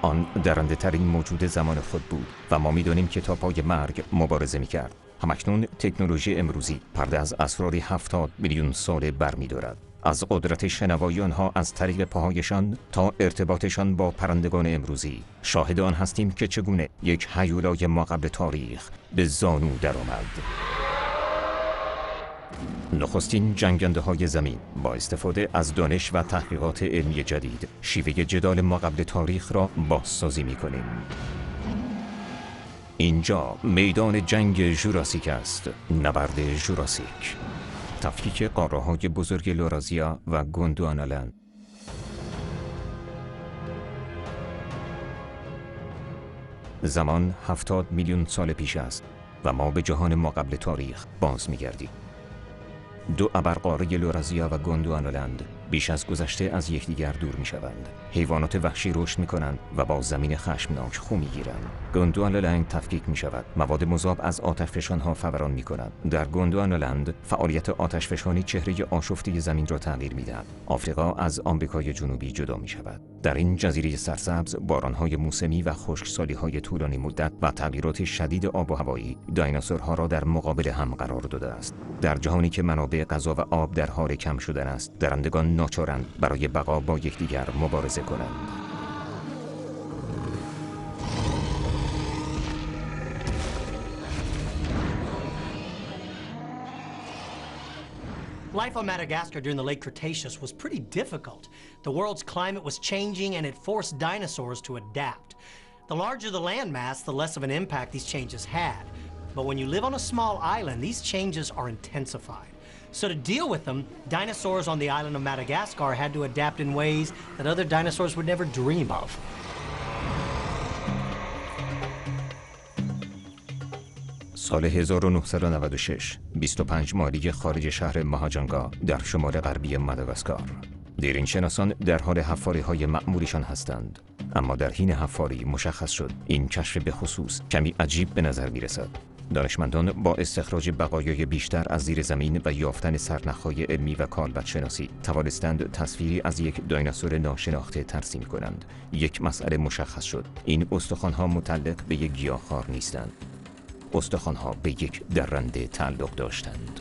آن درنده ترین موجود زمان خود بود و ما می‌دانیم که تا پای مرگ مبارزه می‌کرد. همکنون تکنولوژی امروزی پرده از اسرار 70 میلیون ساله برمی‌دارد. از قدرت شنوایی آنها از طریق پاهایشان تا ارتباطشان با پرندگان امروزی شاهد آن هستیم که چگونه یک هیولای ماقبل تاریخ به زانو درآمد. نخستین جنگنده های زمین با استفاده از دانش و تحقیقات علمی جدید شیوه جدال ماقبل تاریخ را بازسازی می‌کنیم. اینجا میدان جنگ ژوراسیک است، نبرد ژوراسیک. تفکیک قاره‌های بزرگ لورازیا و گوندوانالند. زمان 70 میلیون سال پیش است و ما به جهان ماقبل تاریخ باز می‌گردیم. دو ابرقاره لورازیا و گوندوانالند بیش از گذشته از یکدیگر دور می‌شوند. حیوانات وحشی رشد می‌کنند و با زمین خشمناک خو می‌گیرند. گوندوانالند تفکیک می‌شود. مواد مذاب از آتشفشان‌ها فوران می‌کنند. در گوندوانالند فعالیت آتشفشانی چهره آشفته زمین را تغییر می‌دهد. آفریقا از آمریکای جنوبی جدا می‌شود. در این جزیره سرسبز باران‌های موسمی و خشکسالی‌های طولانی مدت و تغییرات شدید آب و هوایی دایناسورها را در مقابل هم قرار داده است. در جهانی که منابع غذا و آب در حال کم شدن است، درندگان ناچارند برای بقا با یکدیگر مبارزه کنند. Life on Madagascar during the late Cretaceous was pretty difficult. The world's climate was changing and it forced dinosaurs to adapt. The larger the landmass, the less of an impact these changes had. But when you live on a small island, these changes are intensified. So to deal with them, dinosaurs on the island of Madagascar had to adapt in ways that other dinosaurs would never dream of. سال 1996 25 مایلی خارج شهر ماهاجانگا در شمال غربی ماداگاسکار. دیرین شناسان در حال حفاری‌های مأموریشان هستند، اما در حین حفاری مشخص شد این کشف به خصوص کمی عجیب به نظر می‌رسد. دانشمندان با استخراج بقایای بیشتر از زیر زمین و یافتن سرنخ‌های علمی و کالبدشناسی توانستند تصویری از یک دایناسور ناشناخته ترسیم کنند. یک مسئله مشخص شد: این استخوان‌ها متعلق به یک گیاهخوار نیستند. استخوان‌ها به یک درنده تعلق داشتند.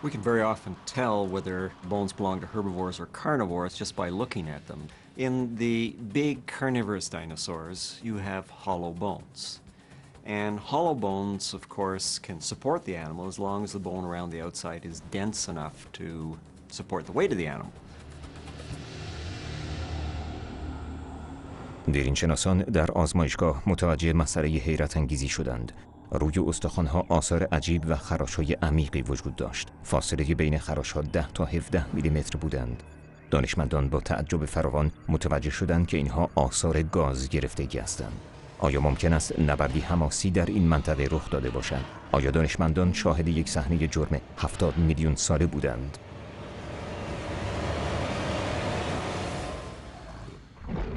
We can very often tell whether bones belong to herbivores or carnivores just by looking at them. In the big carnivorous dinosaurs, you have hollow bones. And hollow bones, of course, can support the animal as long as the bone around the outside is dense enough to support the weight of the animal. دیرین شناسان در آزمایشگاه متوجه مسئله حیرت انگیزی شدند. روی استخوان‌ها آثار عجیب و خراش‌های عمیقی وجود داشت. فاصله بین خراش‌ها 10 تا 17 میلیمتر بودند. دانشمندان با تعجب فراوان متوجه شدند که اینها آثار گاز گرفتگی هستند. آیا ممکن است نبردی حماسی در این منطقه رخ داده باشد؟ آیا دانشمندان شاهد یک صحنه جرم 70 میلیون ساله بودند؟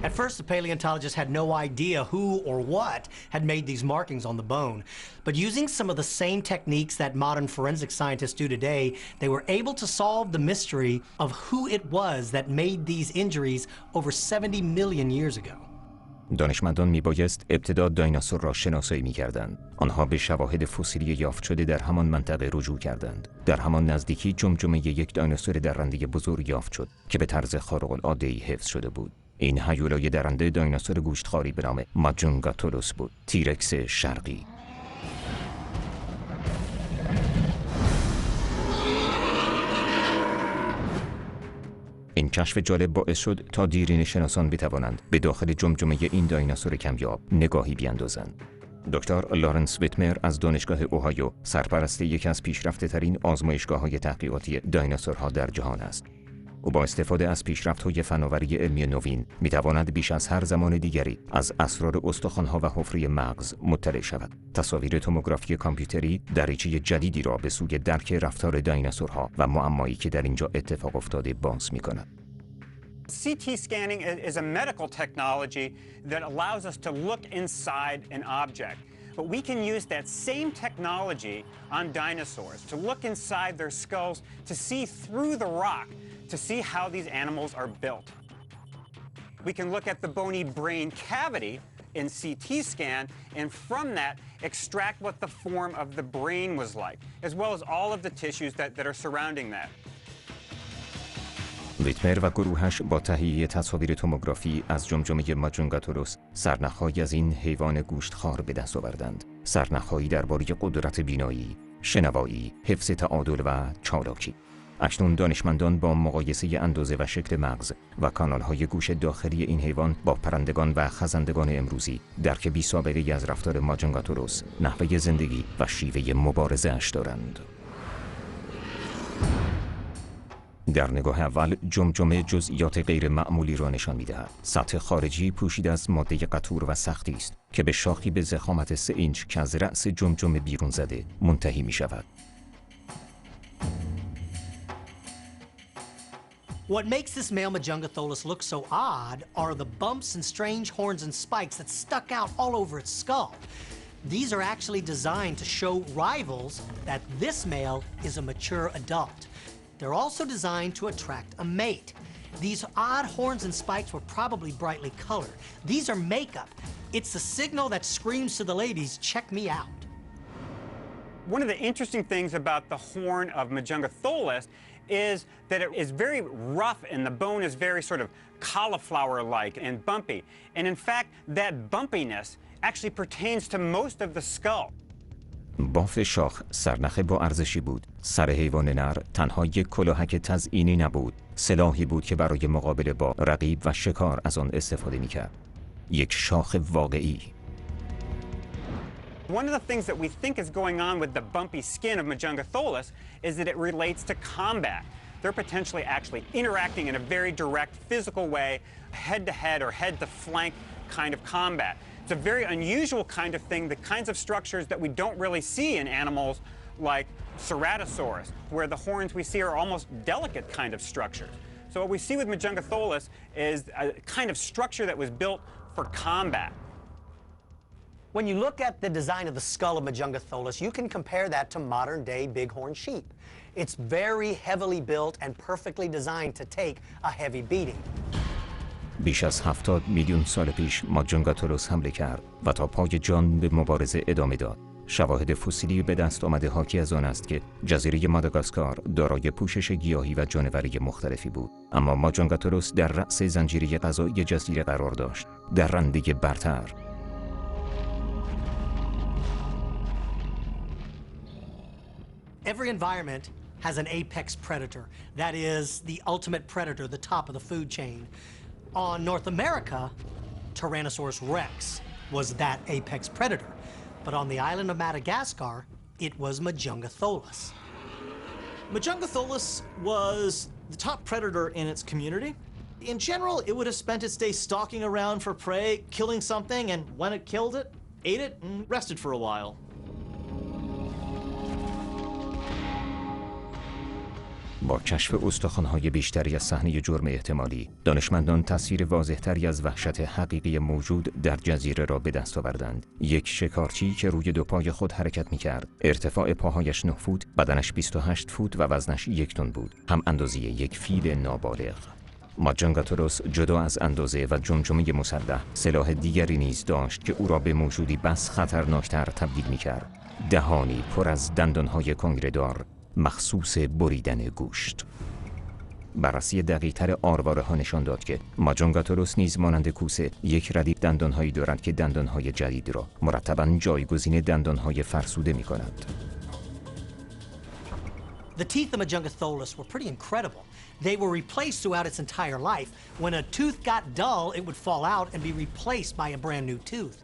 At first, the paleontologists had no idea who or what had made these markings on the bone. But using some of the same techniques that modern forensic scientists do today, they were able to solve the mystery of who it was that made these injuries over 70 million years ago. دانشمندان میبایست ابتدا دایناسور را شناسایی میکردند. آنها به شواهد فسیلی یافت شده در همان منطقه رجوع کردند. در همان نزدیکی جمجمه یک دایناسور درنده بزرگ یافت شد که به طرز خارق‌العاده‌ای حفظ شده بود. این هیولای درنده دایناسور گوشتخواری به نام ماجونگاتولوس بود، تیرکس شرقی. این کشف جالب باعث شد تا دیرین شناسان بتوانند به داخل جمجمه این دایناسور کمیاب نگاهی بیاندازند. دکتر لارنس ویتمر از دانشگاه اوهایو سرپرست یکی از پیشرفته‌ترین آزمایشگاه‌های تحقیقاتی دایناسورها در جهان است. او با استفاده از پیشرفت‌های فناوری علمی نوین می‌تواند بیش از هر زمان دیگری از اسرار استخوان‌ها و حفره مغز مطلع شود. تصاویر توموگرافی کامپیوتری دریچه جدیدی را به سوی درک رفتار دایناسورها و معمایی که در اینجا اتفاق افتاده باز می‌کند. CT scanning is a medical technology that allows us to look inside an object. But we can use that same technology on dinosaurs, to look inside their skulls, to see through the rock, to see how these animals are built. We can look at the bony brain cavity in CT scan, and from that, extract what the form of the brain was like, as well as all of the tissues that are surrounding that. ویتمر و گروهش با تهیه تصاویر توموگرافی از جمجمه ماجونگاتوروس سرنخ‌هایی از این حیوان گوشتخوار به دست آوردند. سرنخ‌هایی درباره قدرت بینایی، شنوایی، حفظ تعادل و چالاکی. اکنون دانشمندان با مقایسه اندازه و شکل مغز و کانال‌های گوش داخلی این حیوان با پرندگان و خزندگان امروزی درک بی‌سابقه‌ای از رفتار ماجونگاتوروس، نحوه زندگی و شیوه مبارزه اش دارند. در نگاه اول جمجمه جزئیات غیر معمولی را نشان می‌دهد. سطح خارجی پوشیده از ماده قطور و سختی است که به شاخی به ضخامت 3 اینچ که از رأس جمجمه بیرون زده منتهی می‌شود. What makes this male Majungatholus look so odd are the bumps and strange horns and spikes that stuck out all over its skull. These are actually designed to show rivals that this male is a mature adult. They're also designed to attract a mate. These odd horns and spikes were probably brightly colored. These are makeup. It's the signal that screams to the ladies, check me out. One of the interesting things about the horn of Majungatholus is that it is very rough and the bone is very sort of cauliflower-like and bumpy. And in fact, that bumpiness actually pertains to most of the skull. باف شاخ سرنخ با ارزشی بود. سر حیوان نر تنها یک کلاهک تزئینی نبود، سلاحی بود که برای مقابله با رقیب و شکار از آن استفاده می‌کرد. یک شاخ واقعی. One of the things that we think is going on with the bumpy skin of Majungatholus is that it relates to combat. They're potentially actually interacting in a very direct physical way, head-to-head or head-to-flank kind of combat. It's a very unusual kind of thing, the kinds of structures that we don't really see in animals like Ceratosaurus, where the horns we see are almost delicate kind of structures. So what we see with Majungatholus is a kind of structure that was built for combat. When you look at the design of the skull of Majungatholus, you can compare that to modern-day bighorn sheep. It's very heavily built and perfectly designed to take a heavy beating. بیش از 70 میلیون سال پیش ماجونگاتوروس حمله کرد و تا پای جان به مبارزه ادامه داد. شواهد فسیلی به دست آمده حاکی از آن است که جزیره ماداگاسکار دارای پوشش گیاهی و جانوری مختلفی بود، اما ماجونگاتوروس در رأس زنجیره غذایی جزیره قرار داشت، درنده برتر. Every environment has an apex predator. That is the ultimate predator, the top of the food chain. On North America, Tyrannosaurus rex was that apex predator. But on the island of Madagascar, it was Majungatholus. Majungatholus was the top predator in its community. In general, it would have spent its day stalking around for prey, killing something, and when it killed it, ate it, and rested for a while. با کشف استخوان‌های بیشتری از صحنه جرم احتمالی، دانشمندان تصویر واضح‌تری از وحشت حقیقی موجود در جزیره را به دست آوردند. یک شکارچی که روی 2 پای خود حرکت می‌کرد، ارتفاع پاهایش 9 فوت، بدنش 28 فوت و وزنش 1 تن بود، هم اندازه یک فیل نابالغ. ماجونگاتوروس جدا از اندازه و جمجمه مسلح، سلاح دیگری نیز داشت که او را به موجودی بس خطرناکتر تبدیل می‌کرد. دهانی پر از دندان‌های کنگره‌دار مخصوص بریدن گوشت. بررسی دقیق‌تر آرواره‌ها نشان داد که ماجونگاتوروس نیز مانند کوسه یک ردیف دندان‌هایی دارد که دندان‌های جدید را مرتباً جایگزین دندان‌های فرسوده می‌کند. The teeth of Majungatholus were pretty incredible. They were replaced throughout its entire life. When a tooth got dull, it would fall out and be replaced by a brand new tooth.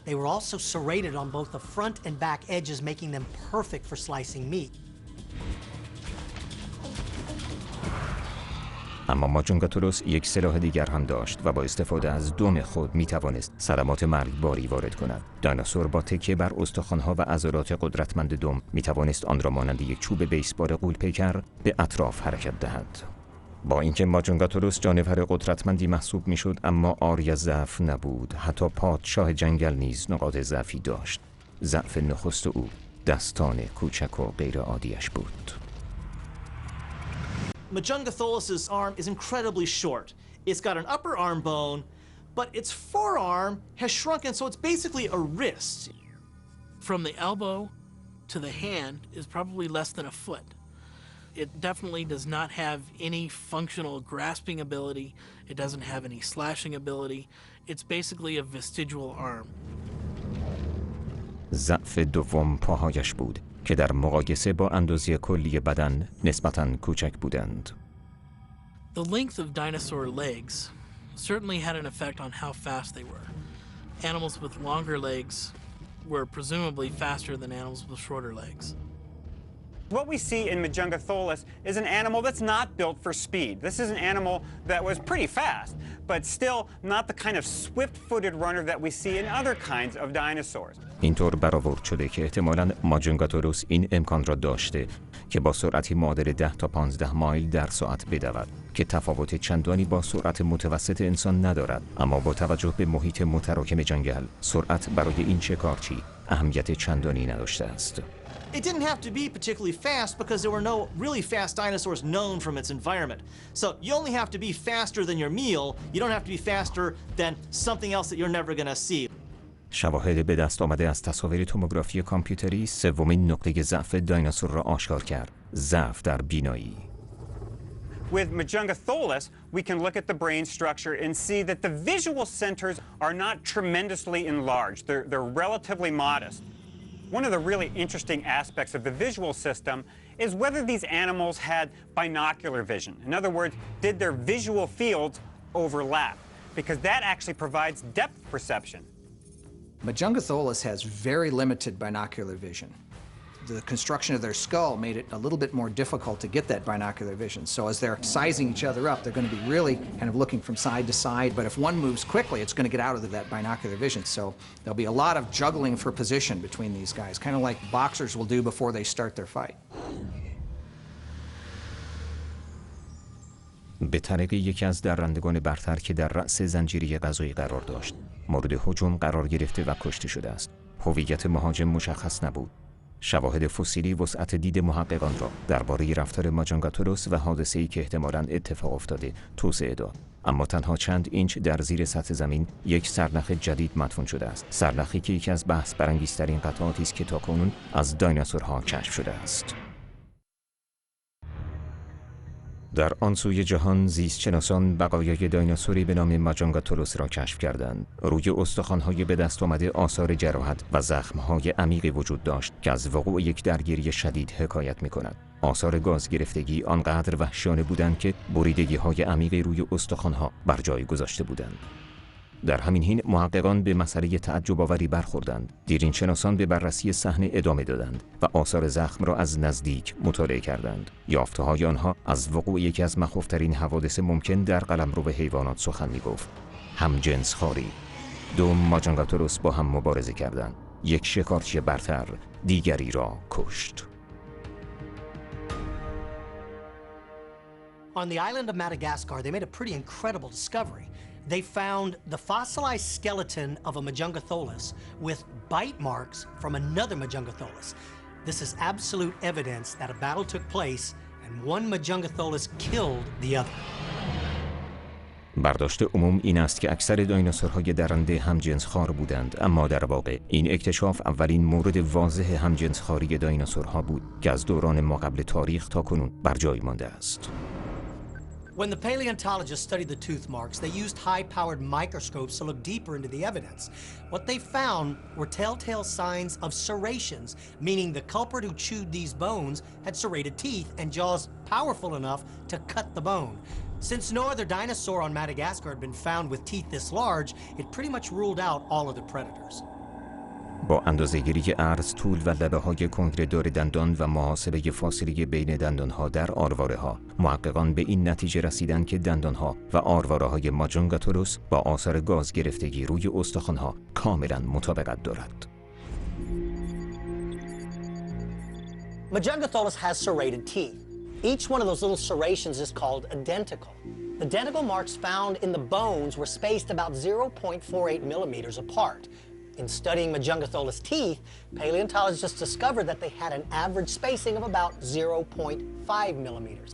They were also serrated on both the front and back edges, making them perfect for slicing meat. اما ماجونگاتوروس یک سلاح دیگر هم داشت و با استفاده از دم خود میتوانست صدمات مرگباری وارد کند. دایناسور با تکیه بر استخوان‌ها و عضلات قدرتمند دم میتوانست آن را مانند یک چوب بیسبال غول‌پیکر به اطراف حرکت دهد. با اینکه ماجونگاتوروس جانور قدرتمندی محسوب میشد، اما عاری از ضعف نبود. حتی پادشاه جنگل نیز نقاط ضعفی داشت. ضعف نخست او دستان کوچک و غیر عادیش بود. Majungatholus's arm is incredibly short. It's got an upper arm bone, but its forearm has shrunken, so it's basically a wrist. From the elbow to the hand is probably less than a foot. It definitely does not have any functional grasping ability. It doesn't have any slashing ability. It's basically a vestigial arm. ضعف دوم پاهایش بود که در مقایسه با اندازه کلی بدن نسبتاً کوچک بودند. The length of dinosaur legs certainly had an effect on how fast they were. Animals with longer legs were presumably faster than animals with shorter legs. What we see in Majungatholus is an animal that's not built for speed. This is an animal that was pretty fast, but still not the kind of swift-footed runner that we see in other kinds of dinosaurs. اینطور برآورد شده که احتمالاً ماجنگاتوروس این امکان را داشته که با سرعتی معادل 10 تا 15 مایل در ساعت بدود که تفاوت چندانی با سرعت متوسط انسان ندارد، اما با توجه به محیط متراکم جنگل سرعت برای این شکارچی اهمیت چندانی نداشته است. It didn't have to be particularly fast because there were no really fast dinosaurs known from its environment. So you only have to be faster than your meal. You don't have to be faster than something else that you're never going to see. شواهد به دست آمده از تصاویر توموگرافی کامپیوتری سومین نقطه ضعف دایناسور را آشکار کرد: ضعف در بینایی. With Majungatholus, we can look at the brain structure and see that the visual centers are not tremendously enlarged. They're relatively modest. One of the really interesting aspects of the visual system is whether these animals had binocular vision. In other words, did their visual fields overlap? Because that actually provides depth perception. Majungatholus has very limited binocular vision. The construction of their skull made it a little bit more difficult to get that binocular vision. So as they're sizing each other up, they're going to be really kind of looking from side to side, but if one moves quickly, it's going to get out of that binocular vision. So there'll be a lot of juggling for position between these guys, kind of like boxers will do before they start their fight. به طریق یکی از درندگان برتر که در رأس زنجیره غذایی قرار داشت، مورد هجوم قرار گرفته و کشته شده است. هویت مهاجم مشخص نبود. شواهد فسیلی وسعت دید محققان را درباره رفتار ماجنگاتوروس و حادثه‌ای که احتمالاً اتفاق افتاده توسعه داد. اما تنها چند اینچ در زیر سطح زمین یک سرنخ جدید مدفون شده است. سرنخی که یکی از بحث برانگیزترین قطعاتی است که تاکنون از دایناسورها کشف شده است. در آن سوی جهان زیستشناسان بقایای دایناسوری به نام ماجنگاتوروس را کشف کردند. روی استخوان‌های به دست آمده آثار جراحت و زخم‌های عمیقی وجود داشت که از وقوع یک درگیری شدید حکایت می‌کند. آثار گاز گرفتگی آنقدر وحشیانه بودند که بریدگی‌های عمیقی روی استخوان‌ها بر جای گذاشته بودند. در همین حین محققان به مسئله تعجب آوری برخوردند. دیرینشناسان به بررسی صحنه ادامه دادند و آثار زخم را از نزدیک مطالعه کردند. یافته‌های آنها از وقوع یکی از مخوفترین حوادث ممکن در قلمرو حیوانات سخن می‌گفت: همجنسخواری. دو ماجنگاتوروس با هم مبارزه کردند. یک شکارچی برتر دیگری را کشت. On the island of Madagascar, they made a pretty incredible discovery. They found the fossilized skeleton of a Majungatholus with bite marks from another Majungatholus. This is absolute evidence that a battle took place and one Majungatholus killed the other. برداشت عموم این است که اکثر دایناسورهای درنده همجنسخوار بودند، اما در واقع این اکتشاف اولین مورد واضح همجنسخواری دایناسورها بود که از دوران ماقبل تاریخ تا کنون بر جای مانده است. When the paleontologists studied the tooth marks, they used high-powered microscopes to look deeper into the evidence. What they found were telltale signs of serrations, meaning the culprit who chewed these bones had serrated teeth and jaws powerful enough to cut the bone. Since no other dinosaur on Madagascar had been found with teeth this large, it pretty much ruled out all other predators. با اندازه‌گیری عرض، طول و لبه‌های کنگره‌دار دندان و محاسبه فاصله بین دندان‌ها در آرواره‌ها، محققان به این نتیجه رسیدند که دندان‌ها و آرواره‌های ماجنگاتوروس با آثار گاز گرفتگی روی استخوان‌ها کاملاً مطابقت دارد. Majungatholus has serrated teeth. Each one of those little serrations is called a denticle. The denticle marks found in the bones were spaced about 0.48 millimeters apart. In studying Majungatholus teeth, paleontologists discovered that they had an average spacing of about 0.5 millimeters.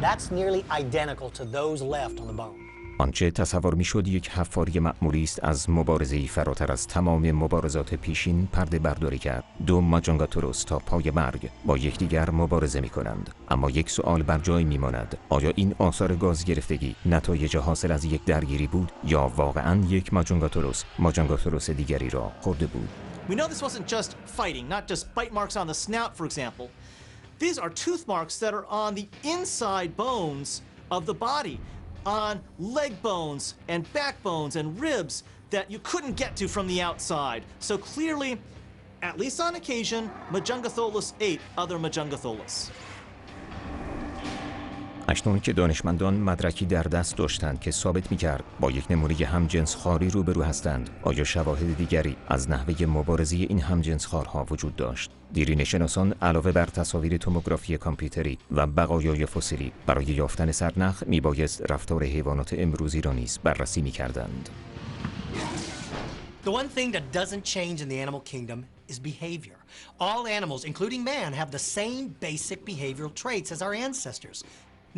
That's nearly identical to those left on the bone. آنچه تصور میشد یک حفاری معمولی است از مبارزه‌ای فراتر از تمام مبارزات پیشین پرده برداری کرد. دو ماجانگاتوروس تا پای مرگ با یکدیگر مبارزه می‌کنند. اما یک سوال بر جای می‌ماند: آیا این آثار گاز گرفتگی نتایج حاصل از یک درگیری بود یا واقعاً یک ماجانگاتوروس دیگری را خورده بود؟ We know this wasn't just fighting, not just bite marks on the snout, for example. These are tooth marks that are on the inside bones of the body, on leg bones and backbones and ribs that you couldn't get to from the outside. So clearly, at least on occasion, Majungatholus ate other Majungatholus. اکنون که دانشمندان مدرکی در دست داشتند که ثابت می‌کرد با یک نمونه همجنسخواری روبرو هستند، آیا شواهد دیگری از نحوه مبارزه این همجنسخوارها وجود داشت؟ دیرینه‌شناسان علاوه بر تصاویر توموگرافی کامپیوتری و بقایای فسیلی برای یافتن سرنخ میبایست رفتار حیوانات امروزی را نیز بررسی می‌کردند. The one thing that doesn't change in the animal kingdom is behavior. All animals, including man, have the same basic behavioral traits as our ancestors.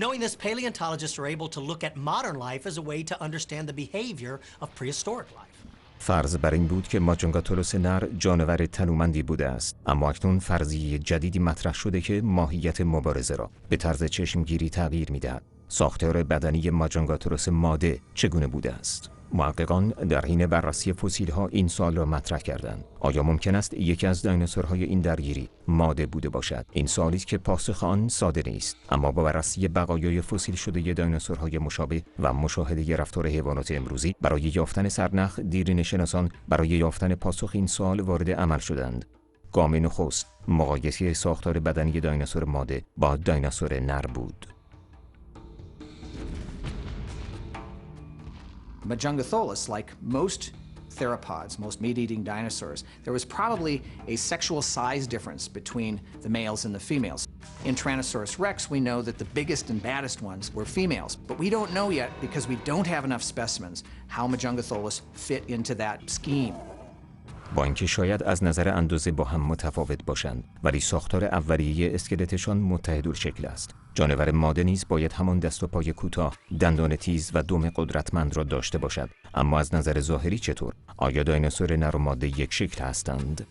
Knowing this, paleontologists are able to look at modern life as a way to understand the behavior of prehistoric life. فرض بر این بود که ماجانگاتولوس نر جانور تنومندی بوده است، اما اکنون فرضیه جدیدی مطرح شده که ماهیت مبارزه را به طرز چشمگیری تغییر می‌دهد. ساختار بدنی ماجانگاتولوس ماده چگونه بوده است؟ محققان در حین بررسی فسیل‌ها این سوال را مطرح کردند: آیا ممکن است یکی از دایناسورهای این درگیری ماده بوده باشد؟ این سوالی است که پاسخ آن ساده نیست، اما با بررسی بقایای فسیل شده دایناسورهای مشابه و مشاهده رفتار حیوانات امروزی برای یافتن سرنخ، دیرینه‌شناسان برای یافتن پاسخ این سوال وارد عمل شدند. گام نخست مقایسه ساختار بدنی دایناسور ماده با دایناسور نر بود. Majungatholus, like most theropods, most meat-eating dinosaurs, there was probably a sexual size difference between the males and the females. In Tyrannosaurus rex, we know that the biggest and baddest ones were females, but we don't know yet, because we don't have enough specimens, how Majungatholus fit into that scheme. با اینکه شاید از نظر اندازه با هم متفاوت باشند، ولی ساختار اولیه اسکلتشان متحدالشکل است. جانور ماده نیز باید همان دست و پای کوتاه، دندان تیز و دم قدرتمند را داشته باشد. اما از نظر ظاهری چطور؟ آیا دایناسور نر و ماده یک شکل هستند؟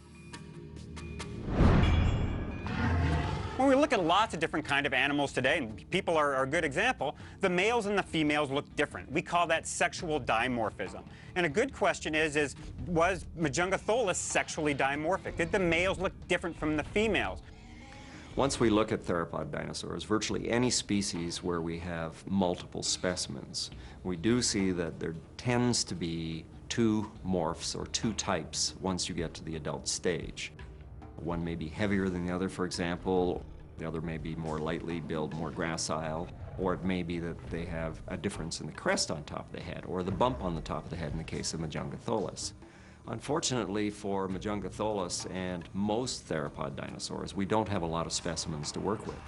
When we look at lots of different kind of animals today, and people are a good example, the males and the females look different. We call that sexual dimorphism. And a good question is was Majungatholus sexually dimorphic? Did the males look different from the females? Once we look at theropod dinosaurs, virtually any species where we have multiple specimens, we do see that there tends to be two morphs or two types once you get to the adult stage. One may be heavier than the other, for example. The other may be more lightly built, more gracile. Or it may be that they have a difference in the crest on top of the head, or the bump on the top of the head in the case of Majungatholus. Unfortunately for Majungatholus and most theropod dinosaurs, we don't have a lot of specimens to work with.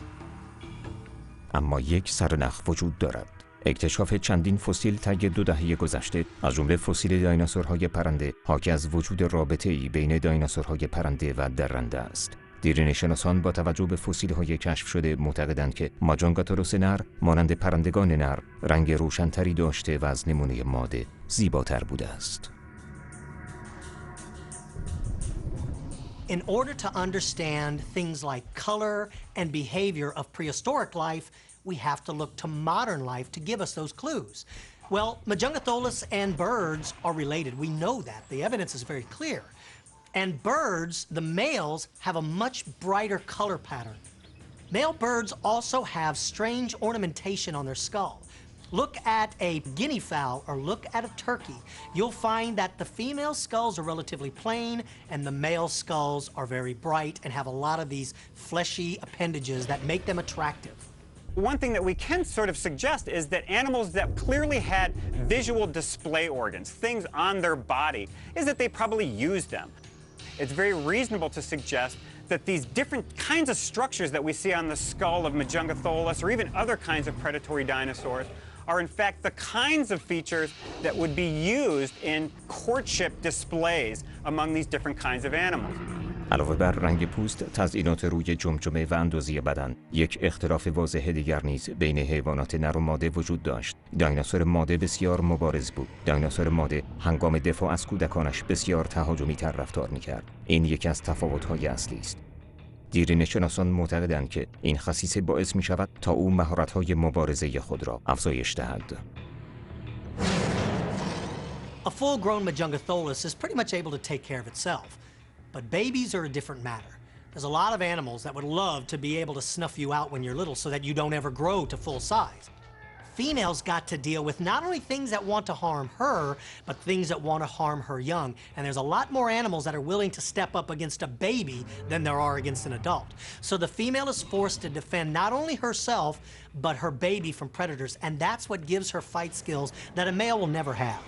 اما یک سرنخ وجود دارد. اکتشاف چندین فسیل طی 2 دهه گذشته، از جمله فسیل دایناسورهای پرنده، حاکی از وجود رابطه‌ای بین دایناسورهای پرنده و درنده است. دیرینه‌شناسان با توجه به فسیل‌های کشف شده معتقدند که ماجانگاتوروس نر مانند پرندگان نر رنگ روشن‌تری داشته و از نمونه ماده زیباتر بوده است. In order to understand things like color and behavior of prehistoric life, we have to look to modern life to give us those clues. Well, Majungatholus and birds are related. We know that. The evidence is very clear. And birds, the males, have a much brighter color pattern. Male birds also have strange ornamentation on their skull. Look at a guinea fowl or look at a turkey. You'll find that the female skulls are relatively plain and the male skulls are very bright and have a lot of these fleshy appendages that make them attractive. One thing that we can sort of suggest is that animals that clearly had visual display organs, things on their body, is that they probably used them. It's very reasonable to suggest that these different kinds of structures that we see on the skull of Majungatholus or even other kinds of predatory dinosaurs are in fact the kinds of features that would be used in courtship displays among these different kinds of animals. علاوه بر رنگ پوست، تزئینات روی جمجمه و اندازی بدن، یک اختلاف واضح دیگر نیز بین حیوانات نر و ماده وجود داشت. دایناسور ماده بسیار مبارز بود. دایناسور ماده هنگام دفاع از کودکانش بسیار تهاجمی‌تر رفتار می‌کرد. این یکی از تفاوت‌های اصلی است. دیرینه‌شناسان معتقدند که این خصیصه باعث می‌شود تا او مهارت‌های مبارزه خود را افزایش دهد. A full-grown Majungatholus is pretty much able to take care of itself. But babies are a different matter. There's a lot of animals that would love to be able to snuff you out when you're little so that you don't ever grow to full size. Females got to deal with not only things that want to harm her, but things that want to harm her young. And there's a lot more animals that are willing to step up against a baby than there are against an adult. So the female is forced to defend not only herself, but her baby from predators. And that's what gives her fight skills that a male will never have.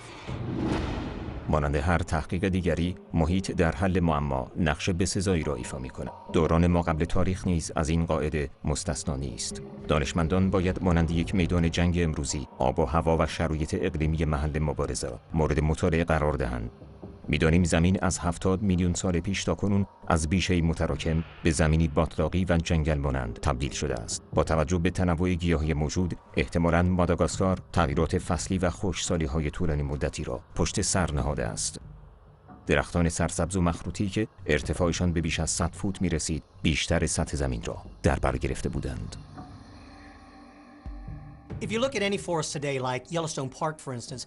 مانند هر تحقیق دیگری، محیط در حل معما نقش بسزایی را ایفا می‌کند. دوران ما قبل تاریخ نیز از این قاعده مستثنا نیست. دانشمندان باید مانند یک میدان جنگ امروزی، آب و هوا و شرایط اقلیمی محل مبارزه را مورد مطالعه قرار دهند. می‌دانیم زمین از 70 میلیون سال پیش تاکنون از بیشه‌ای متراکم به زمینی باتلاقی و جنگل مانند تبدیل شده است. با توجه به تنوع گیاهی موجود، احتمالاً ماداگاسکار تغییرات فصلی و خشکسالی‌های طولانی مدتی را پشت سر نهاده است. درختان سرسبز و مخروطی که ارتفاعشان به بیش از 100 فوت می‌رسید، بیشتر سطح زمین را در بر گرفته بودند. If you look at any forest today, like Yellowstone Park, for instance,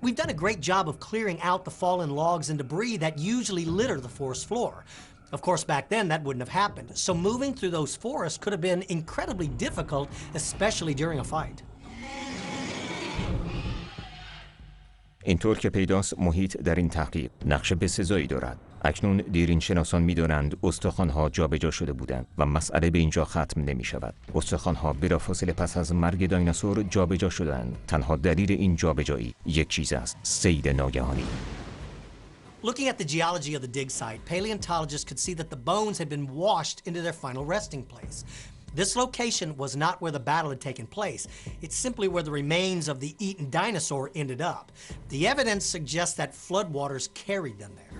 we've done a great job of clearing out the fallen logs and debris that usually litter the forest floor. Of course, back then, that wouldn't have happened. So moving through those forests could have been incredibly difficult, especially during a fight. اینطور که پیداست محیط در این تحقیق نقش بسزایی دارد. اکنون دیرین شناسان می‌دانند استخوان‌ها جابجا شده بودند و مسئله به اینجا ختم نمی‌شود. استخوان‌ها بلافاصله پس از مرگ دایناسور جابجا شدند. تنها دلیل این جابجایی یک چیز است: صید ناگهانی. Looking at the geology of the dig site, paleontologists could see that the bones had been washed into their final resting place. This location was not where the battle had taken place. It's simply where the remains of the eaten dinosaur ended up. The evidence suggests that floodwaters carried them there.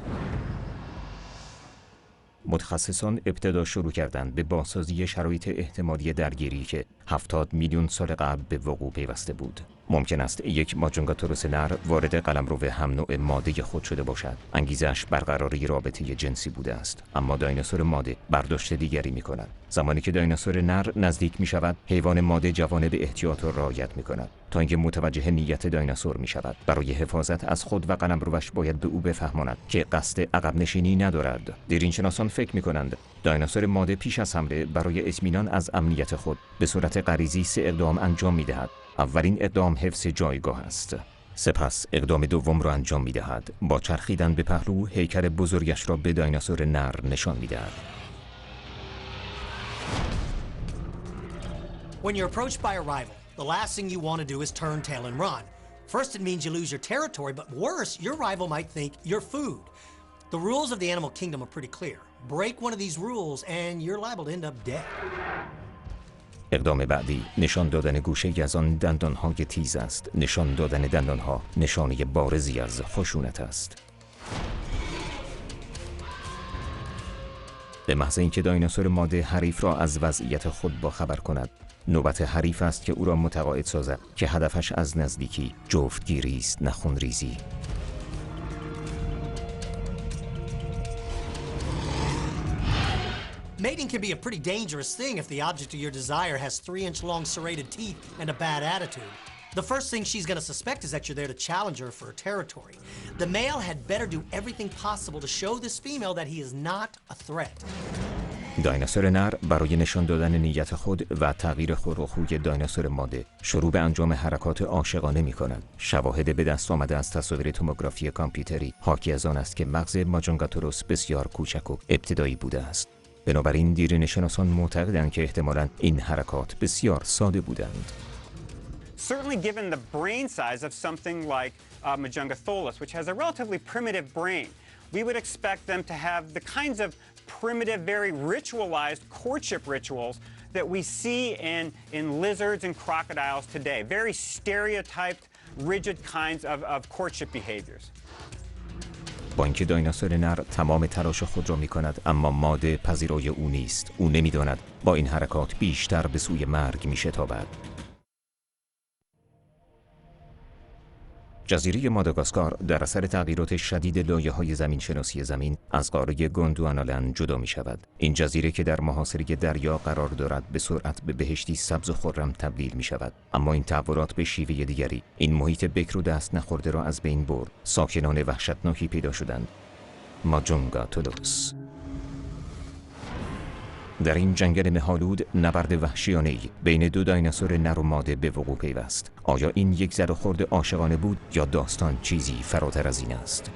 متخصصان ابتدا شروع کردند به بازسازی شرایط احتمالی درگیری که 70 میلیون سال قبل به وقوع پیوسته بود. ممکن است یک ماجونگاتوروس نر وارد قلمرو هم نوع ماده خود شده باشد. انگیزش برقراری رابطه جنسی بوده است، اما دایناسور ماده برداشت دیگری می کند. زمانی که دایناسور نر نزدیک می شود، حیوان ماده جوانب احتیاط را رعایت می کند تا اینکه متوجه نیت دایناسور می شود. برای حفاظت از خود و قلمروش باید به او بفهماند که قصد عقب نشینی ندارد. دیرینشناسان فکر می کنند دایناسور ماده پیش از حمله برای اطمینان از امنیت خود به صورت غریزی 3 اقدام انجام می دهد. اولین اقدام حفظ جایگاه است. سپس اقدام دوم را انجام می دهد. با چرخیدن به پهلو هیکل بزرگش را به دایناسور نر نشان می دهد. When you're approached by a rival, the last thing you want to do is turn tail and run. First, it means you lose your territory, but worse, your rival might think you're food. The rules of the animal kingdom are pretty clear. Break one of these rules and you're liable to end up dead. اقدام بعدی نشان دادن گوشه از آن دندانهای تیز است. نشان دادن دندانها نشانه بارزی از خشونت است. به محض اینکه دایناسور ماده حریف را از وضعیت خود باخبر کند، نوبت حریف است که او را متقاعد سازد که هدفش از نزدیکی جفتگیری است، نه خونریزی. Mating can be a pretty dangerous thing if the object of your desire has 3-inch-long serrated teeth and a bad attitude. The first thing she's going to suspect is that you're there to challenge her for her territory. The male had better do everything possible to show this female that he is not a threat. دایناسور نر برای نشان دادن نیت خود و تغییر خلق و خوی دایناسور ماده شروع به انجام حرکات عاشقانه می کند. شواهد به دست آمده از تصاویر توموگرافی کامپیوتری حاکی از آن است که مغز ماجونگاتوروس بسیار کوچک و ابتدایی بوده است. بنابراین دیرینه‌شناسان معتقدند که احتمالاً این حرکات بسیار ساده بودند. Certainly given the brain size of something like Majungatholus, which has a relatively primitive brain, we would expect them to have the kinds of primitive, very ritualized courtship rituals that we see in lizards and crocodiles today. Very stereotyped, rigid kinds of courtship behaviors. با اینکه دایناسور نر تمام تلاش خود را می کند، اما ماده پذیرای او نیست. او نمی داند با این حرکات بیشتر به سوی مرگ می شتابد. جزیره ماداگاسکار در اثر تغییرات شدید لایه‌های زمین‌شناسی زمین از قاره گوندوانالند جدا می‌شود. این جزیره که در محاصره دریا قرار دارد به سرعت به بهشتی سبز و خرم تبدیل می‌شود. اما این تحولات به شیوه دیگری این محیط بکر و دست نخورده را از بین برد. ساکنان وحشتناکی پیدا شدند. ماجونگاتولوس. در این جنگل مه‌آلود نبرد وحشیانه‌ای بین دو دایناسور نر و ماده به وقوع پیوست. آیا این یک زد و خورد عاشقانه بود یا داستان چیزی فراتر از این است؟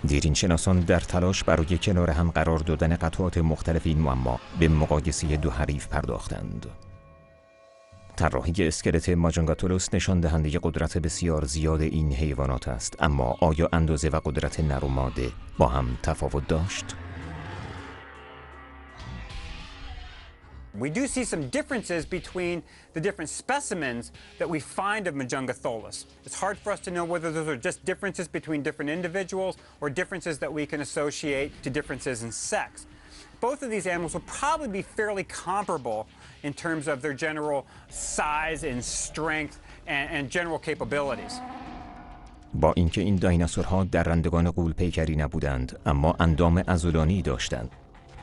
دیرین شناسان در تلاش برای کنار هم قرار دادن قطعات مختلف این معما به مقایسه دو حریف پرداختند. طراحی اسکلت ماجونگاتولوس نشان دهنده قدرت بسیار زیاد این حیوانات است، اما آیا اندازه و قدرت نر و ماده با هم تفاوت داشت؟ We do see some differences between the different specimens that we find of Majungatholus. It's hard for us to know whether those are just differences between different individuals or differences that we can associate to differences in sex. Both of these animals will probably be fairly comparable in terms of their general size and strength and general capabilities. با اینکه این دایناسورها درندگان غول‌پیکری نبودند، اما اندام عضلانی داشتند.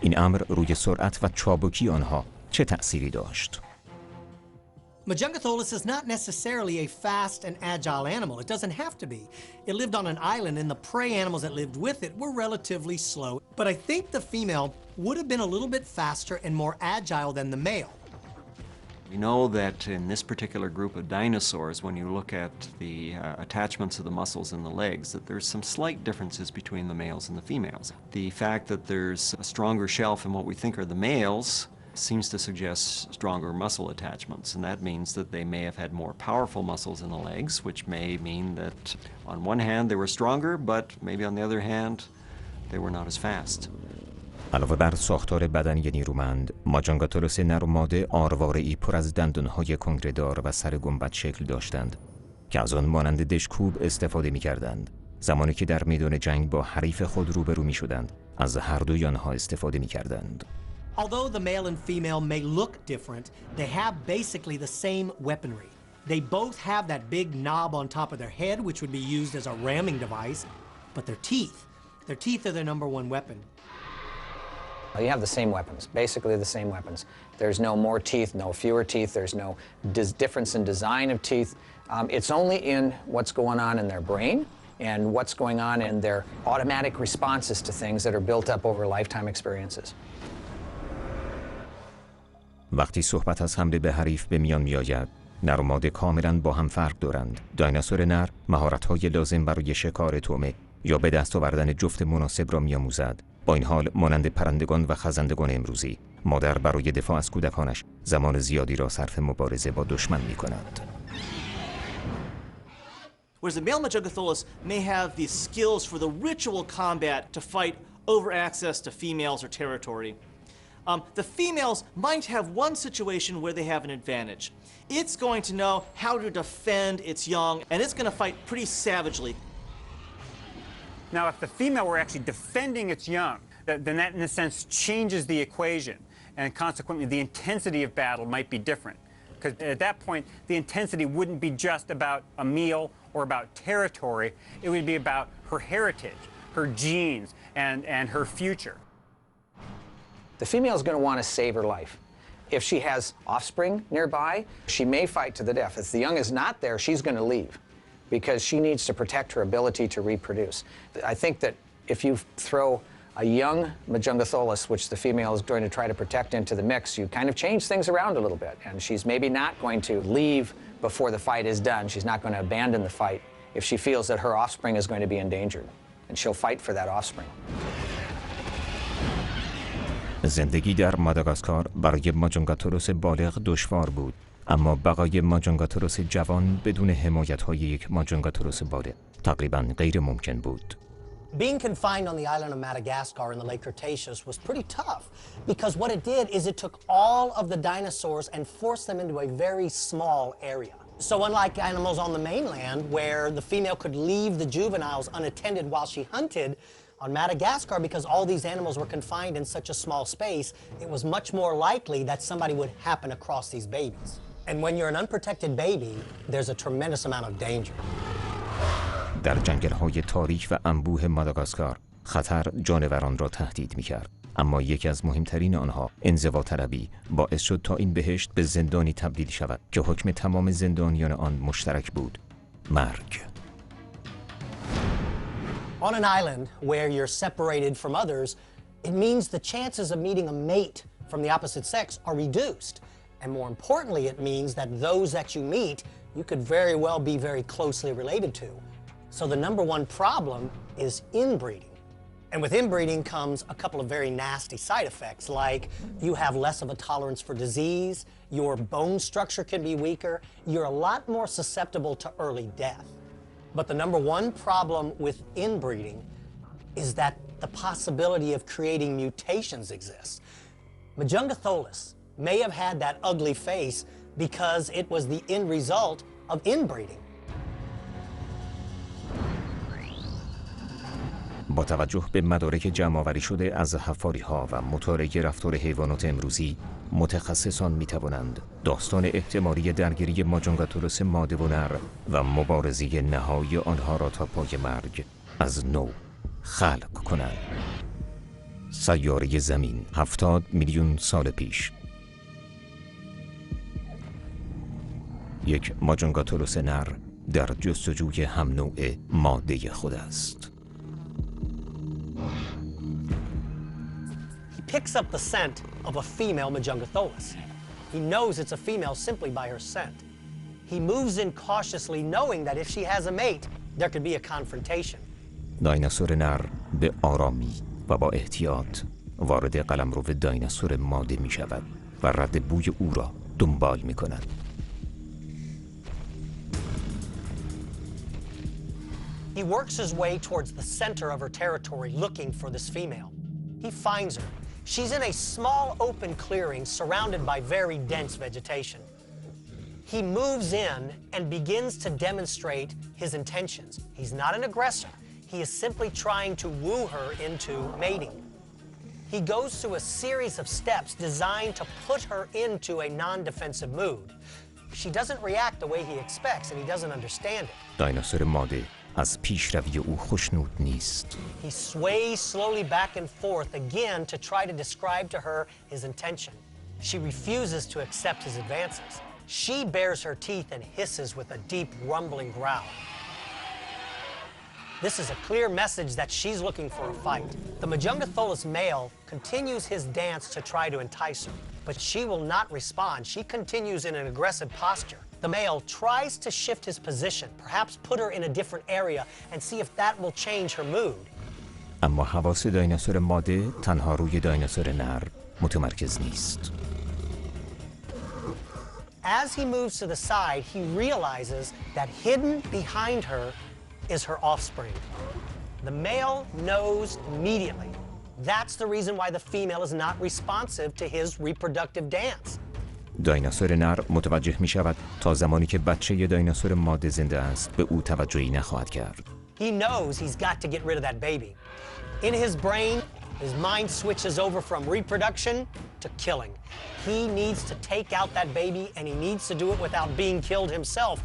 این امر روی سرعت و چابکی آنها چه تأثیری داشت؟ Majungatholus is not necessarily a fast and agile animal. It doesn't have to be. It lived on an island, and the prey animals that lived with it were relatively slow. But I think the female would have been a little bit faster and more agile than the male. We know that in this particular group of dinosaurs, when you look at the attachments of the muscles in the legs, that there's some slight differences between the males and the females. The fact that there's a stronger shelf in what we think are the males seems to suggest stronger muscle attachments, and that means that they may have had more powerful muscles in the legs, which may mean that on one hand they were stronger, but maybe on the other hand they were not as fast. علاوه بر ساختار بدنی نیرومند، ماجونگاتولوس نر و ماده آرواره‌ای پر از دندانهای کنگره‌دار و سر گنبد شکل داشتند که از آن مانند دشکوب استفاده می‌کردند. زمانی که در میدان جنگ با حریف خود روبرو می‌شدند، از هر دوی آنها استفاده می‌کردند. Although the male and female may look different, they have basically the same weaponry. They both have that big knob on top of their head, which would be used as a ramming device, but their teeth are their number one weapon. You have the same weapons, basically the same weapons. There's no more teeth, no fewer teeth, there's no difference in design of teeth. It's only in what's going on in their brain and what's going on in their automatic responses to things that are built up over lifetime experiences. وقتی صحبت از حمله به حریف به میان می‌آید، نر و ماده کاملاً با هم فرق دارند. دایناسور نر مهارت‌های لازم برای شکار طعمه یا به دست آوردن جفت مناسب را می‌آموزد. با این حال مانند پرندگان و خزندگان امروزی، مادر برای دفاع از کودکانش زمان زیادی را صرف مبارزه با دشمن می‌کند. Whereas the male Majungatholus may have the skills for the ritual combat to fight over access to females or territory. The females might have one situation where they have an advantage. It's going to know how to defend its young, and it's going to fight pretty savagely. Now, if the female were actually defending its young, then that in a sense changes the equation, and consequently the intensity of battle might be different. Because at that point, the intensity wouldn't be just about a meal or about territory, it would be about her heritage, her genes, and her future. The female is going to want to save her life. If she has offspring nearby, she may fight to the death. If the young is not there, she's going to leave because she needs to protect her ability to reproduce. I think that if you throw a young Majungatholus, which the female is going to try to protect, into the mix, you kind of change things around a little bit. And she's maybe not going to leave before the fight is done. She's not going to abandon the fight if she feels that her offspring is going to be endangered. And she'll fight for that offspring. زندگی در ماداگاسکار برای ماجونگاتولوس بالغ دشوار بود، اما بقای ماجونگاتولوس جوان بدون حمایت‌های یک ماجونگاتولوس بالغ تقریباً غیر ممکن بود. Being confined on the island of Madagascar in the late Cretaceous was pretty tough because what it did is it took all of the dinosaurs and forced them into a very small area. So unlike animals on the mainland where the female could leave the juveniles unattended while she hunted, on Madagascar, because all these animals were confined in such a small space, it was much more likely that somebody would happen across these babies. And when you're an unprotected baby, there's a tremendous amount of danger. در جنگل‌های تاریک و انبوه ماداگاسکار خطر جانوران را تهدید می‌کرد. اما یکی از مهمترین آنها، انزواطلبی، باعث شد تا این بهشت به زندانی تبدیل شود که حکم تمام زندانیان آن مشترک بود: مرگ. On an island where you're separated from others, it means the chances of meeting a mate from the opposite sex are reduced. And more importantly, it means that those that you meet, you could very well be very closely related to. So the number one problem is inbreeding. And with inbreeding comes a couple of very nasty side effects, like you have less of a tolerance for disease, your bone structure can be weaker, you're a lot more susceptible to early death. But the number one problem with inbreeding is that the possibility of creating mutations exists. Majungatholus may have had that ugly face because it was the end result of inbreeding. با توجه به مدارک جمع‌آوری شده از حفاری‌ها و مطالعه رفتار حیوانات امروزی، متخصصان می‌توانند داستان احتمالی درگیری ماجونگاتولوس ماده و نر و مبارزه نهایی آنها را تا پای مرگ از نو خلق کنند. سیاره زمین 70 میلیون سال پیش. یک ماجونگاتولوس نر در جستجوی هم نوع ماده خود است. He picks up the scent of a female Majungatholus. He knows it's a female simply by her scent. He moves in cautiously knowing that if she has a mate, there could be a confrontation. دایناسور نر به آرامی و با احتیاط وارد قلمرو دایناسور ماده می شود و رد بوی او را دنبال می کند. He works his way towards the center of her territory looking for this female. He finds her. She's in a small open clearing surrounded by very dense vegetation. He moves in and begins to demonstrate his intentions. He's not an aggressor. He is simply trying to woo her into mating. He goes through a series of steps designed to put her into a non-defensive mood. She doesn't react the way he expects and he doesn't understand it. دایناسور ماده از پیشروی او خوشنود نیست. He sways slowly back and forth again to try to describe to her his intention. She refuses to accept his advances. She bares her teeth and hisses with a deep rumbling growl. This is a clear message that she's looking for a fight. The Majungatholus male continues his dance to try to entice her, but she will not respond. She continues in an aggressive posture. The male tries to shift his position, perhaps put her in a different area and see if that will change her mood. اما حواس دایناسور ماده تنها روی دایناسور نر متمرکز نیست. As he moves to the side, he realizes that hidden behind her is her offspring. The male knows immediately. That's the reason why the female is not responsive to his reproductive dance. دایناسور نر متوجه می شود تا زمانی که بچه دایناسور ماده زنده است به او توجهی نخواهد کرد. He knows he's got to get rid of that baby. In his brain, his mind switches over from reproduction to killing. He needs to take out that baby and he needs to do it without being killed himself.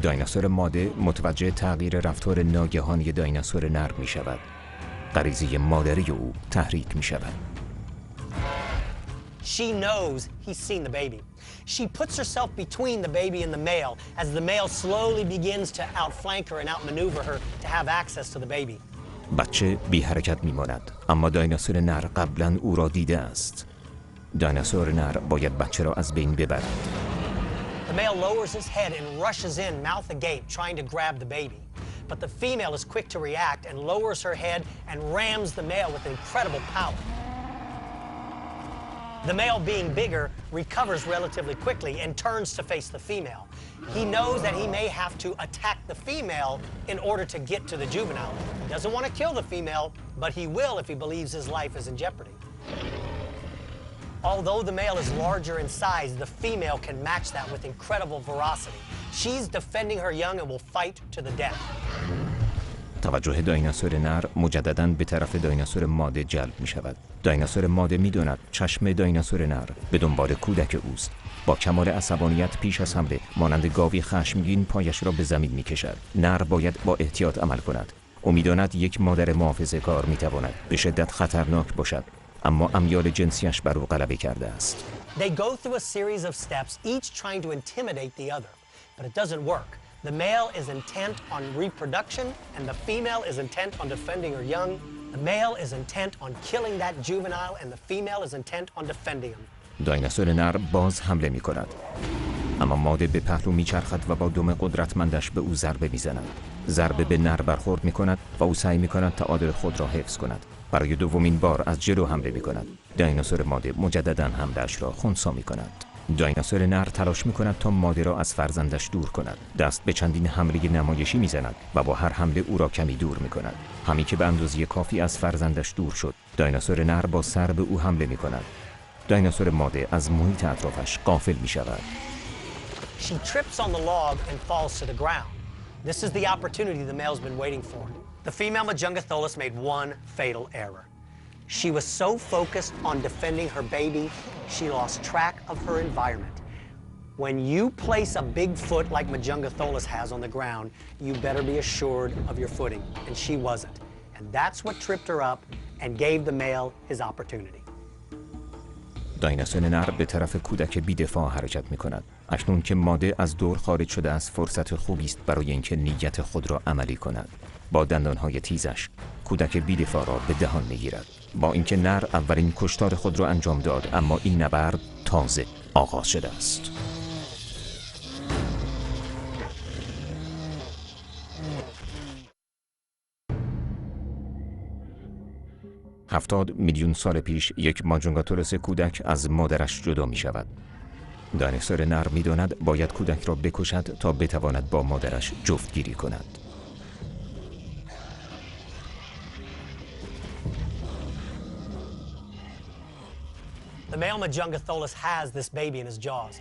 دایناسور ماده متوجه تغییر رفتار ناگهانی دایناسور نر می شود. غریزه مادری او تحریک می شود. She knows he's seen the baby. She puts herself between the baby and the male as the male slowly begins to outflank her and outmaneuver her to have access to the baby. بچه بی حرکت می ماند، اما دایناسور نر قبلا او را دیده است. دایناسور نر باید بچه را از بین ببرد. The male lowers his head and rushes in, mouth agape, trying to grab the baby. But the female is quick to react and lowers her head and rams the male with incredible power. The male, being bigger, recovers relatively quickly and turns to face the female. He knows that he may have to attack the female in order to get to the juvenile. He doesn't want to kill the female, but he will if he believes his life is in jeopardy. Although the male is larger in size, the female can match that with incredible ferocity. She's defending her young and will fight to the death. توجه دایناسور نر مجدداً به طرف دایناسور ماده جلب می شود. دایناسور ماده می داند چشم دایناسور نر به دنبال کودک اوست. با کمال عصبانیت پیش از حمله مانند گاوی خشمگین پایش را به زمین می کشد. نر باید با احتیاط عمل کند. او می داند یک مادر محافظه‌کار می تواند به شدت خطرناک باشد، اما امیال جنسیش بر او غلبه کرده است. They go through a series of steps, each trying to intimidate the other, but it doesn't work. The male is intent on reproduction, and the female is intent on defending her young. The male is intent on killing that juvenile, and the female is intent on defending him. دایناسور نر باز حمله می کند، اما ماده به پهلو می چرخد و با دم قدرتمندش به او ضربه می زند. ضربه به نر برخورد می کند و او سعی می کند تعادل خود را حفظ کند. برای دومین بار از جلو حمله می کند. دایناسور ماده مجدداً حمله‌اش را خنثی می کند. دایناسور نر تلاش می کند تا ماده را از فرزندش دور کند. دست به چندین حمله نمایشی می زند و با هر حمله او را کمی دور می کند. همین که به اندازه کافی از فرزندش دور شد، دایناسور نر با سر به او حمله می کند. دایناسور ماده از محیط اطرافش غافل می شود. She trips on the log and falls to the ground. This is the opportunity the male's been waiting for. The female Majungatholus made one fatal error. She was so focused on defending her baby, she lost track of her environment. When you place a big foot like Majungatholus has on the ground, you better be assured of your footing, and she wasn't. And that's what tripped her up and gave the male his opportunity. دایناسور نر به طرف کودک بی‌دفاع حرکت می کند. اکنون که ماده از دور خارج شده است، فرصت خوبی است برای اینکه نیت خود را عملی کند. با دندانهای تیزش کودک بی‌دفاع را به دهان می‌گیرد. با اینکه نر اولین کشتار خود را انجام داد، اما این نبرد تازه آغاز شده است. 70 میلیون سال پیش یک ماجونگاتورس کودک از مادرش جدا می شود. دایناسور نر می داند باید کودک را بکشد تا بتواند با مادرش جفتگیری کند. The male Majungatholus has this baby in his jaws.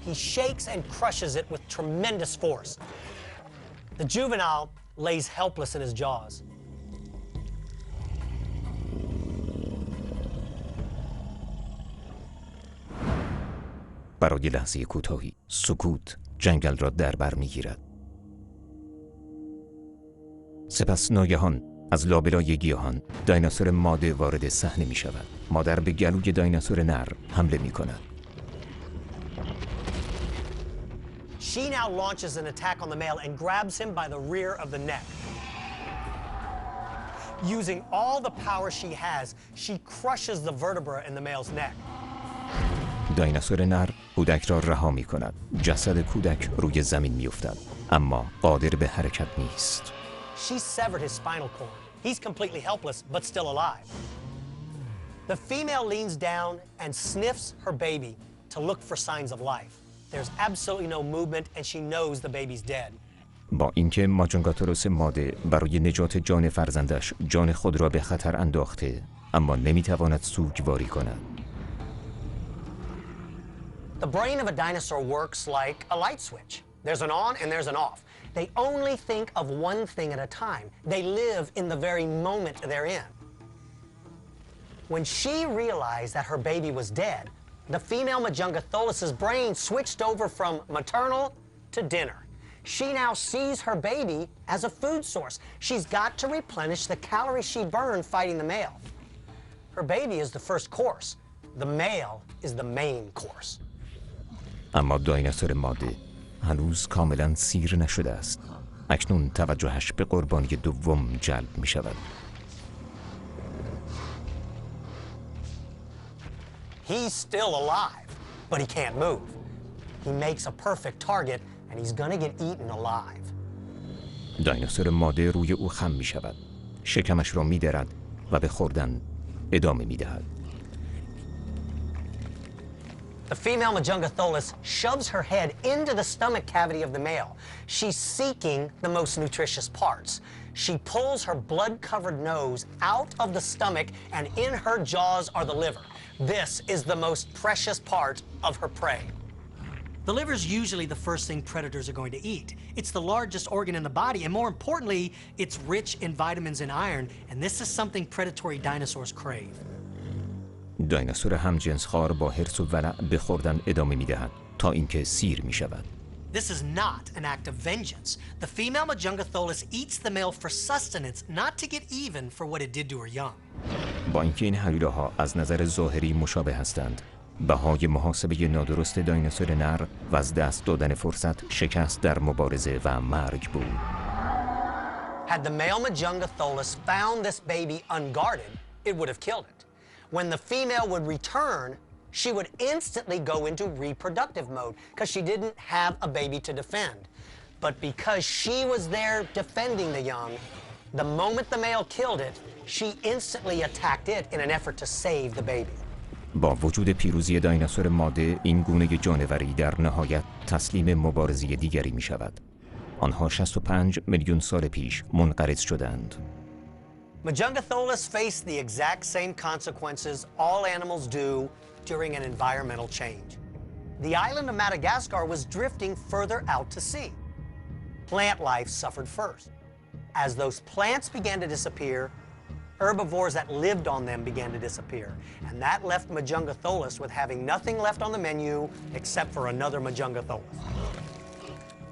He shakes and crushes it with tremendous force. The juvenile lays helpless in his jaws. برای لحظه کوتاهی سکوت جنگل را در بر می‌گیرد. سپس ناگهان از لابلای گیاهان دایناسور ماده وارد صحنه می شود. مادر به گلوی دایناسور نر حمله می کند. She now launches an attack on the male and grabs him by the rear of the neck. Using all the power she has, she crushes the vertebra in the male's neck. دایناسور نر کودک را رها می کند. جسد کودک روی زمین می افتد، اما قادر به حرکت نیست. She severed his spinal cord. He's completely helpless, but still alive. The female leans down and sniffs her baby to look for signs of life. There's absolutely no movement, and she knows the baby's dead. با اینکه ماجونگاتوروس ماده برای نجات جان فرزندش جان خود را به خطر انداخته، اما نمیتواند سوگواری کند. The brain of a dinosaur works like a light switch. There's an on and there's an off. They only think of one thing at a time. They live in the very moment they're in. When she realized that her baby was dead, the female Majungatholus's brain switched over from maternal to dinner. She now sees her baby as a food source. She's got to replenish the calories she burned fighting the male. Her baby is the first course. The male is the main course. اما دایناسور ماده هنوز کاملا سیر نشده است. اکنون توجهش به قربانی دوم جلب می شود. He's still alive, but he can't move. He makes a perfect target and he's gonna get eaten alive. دایناسور ماده روی او خم می شود. شکمش را می درد و به خوردن ادامه می دهد. The female Majungatholus shoves her head into the stomach cavity of the male. She's seeking the most nutritious parts. She pulls her blood-covered nose out of the stomach, and in her jaws are the liver. This is the most precious part of her prey. The liver is usually the first thing predators are going to eat. It's the largest organ in the body, and more importantly, it's rich in vitamins and iron, and this is something predatory dinosaurs crave. دایناسور همجنسخوار با حرص و ولع به خوردن ادامه می‌دهد تا اینکه سیر می‌شود. This is not an act of vengeance. The female Majungatholus eats the male for sustenance, not to get even for what it did to her young. با اینکه این هیولاها از نظر ظاهری مشابه هستند، بهای محاسبه نادرست دایناسور نر و از دست دادن فرصت شکست در مبارزه و مرگ بود. Had the male Majungatholus found this baby unguarded, it would have killed it. When the female would return, she would instantly go into reproductive mode because she didn't have a baby to defend. But because she was there defending the young, the moment the male killed it, she instantly attacked it in an effort to save the baby. با وجود پیروزی دایناسور ماده، این گونه جانوری در نهایت تسلیم مبارزه دیگری می شود. آنها 65 میلیون سال پیش منقرض شدند. Majungatholus faced the exact same consequences all animals do during an environmental change. The island of Madagascar was drifting further out to sea. Plant life suffered first. As those plants began to disappear, herbivores that lived on them began to disappear. And that left Majungatholus with having nothing left on the menu except for another Majungatholus.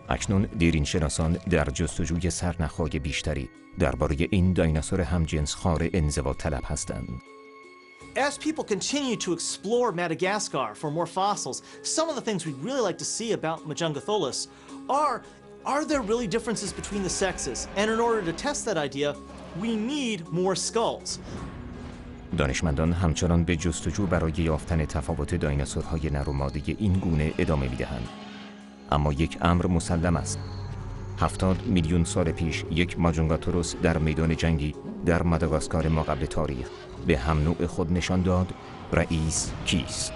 اکنون دیرینشناسان در جستجوی سرنخهای بیشتری درباره این دایناسور همجنسخوار انزوا طلب هستند. As people continue to explore Madagascar for more fossils, some of the things we'd really like to see about Majungatholus are there really differences between the sexes? And in order to test that idea, we need more skulls. دانشمندان همچنان به جستجو برای یافتن تفاوت دایناسورهای نر و ماده این گونه ادامه می‌دهند. اما یک امر مسلم است. 70 میلیون سال پیش یک ماجونگاتوروس در میدان جنگی در ماداگاسکار ماقبل تاریخ به هم نوع خود نشان داد رئیس کیست؟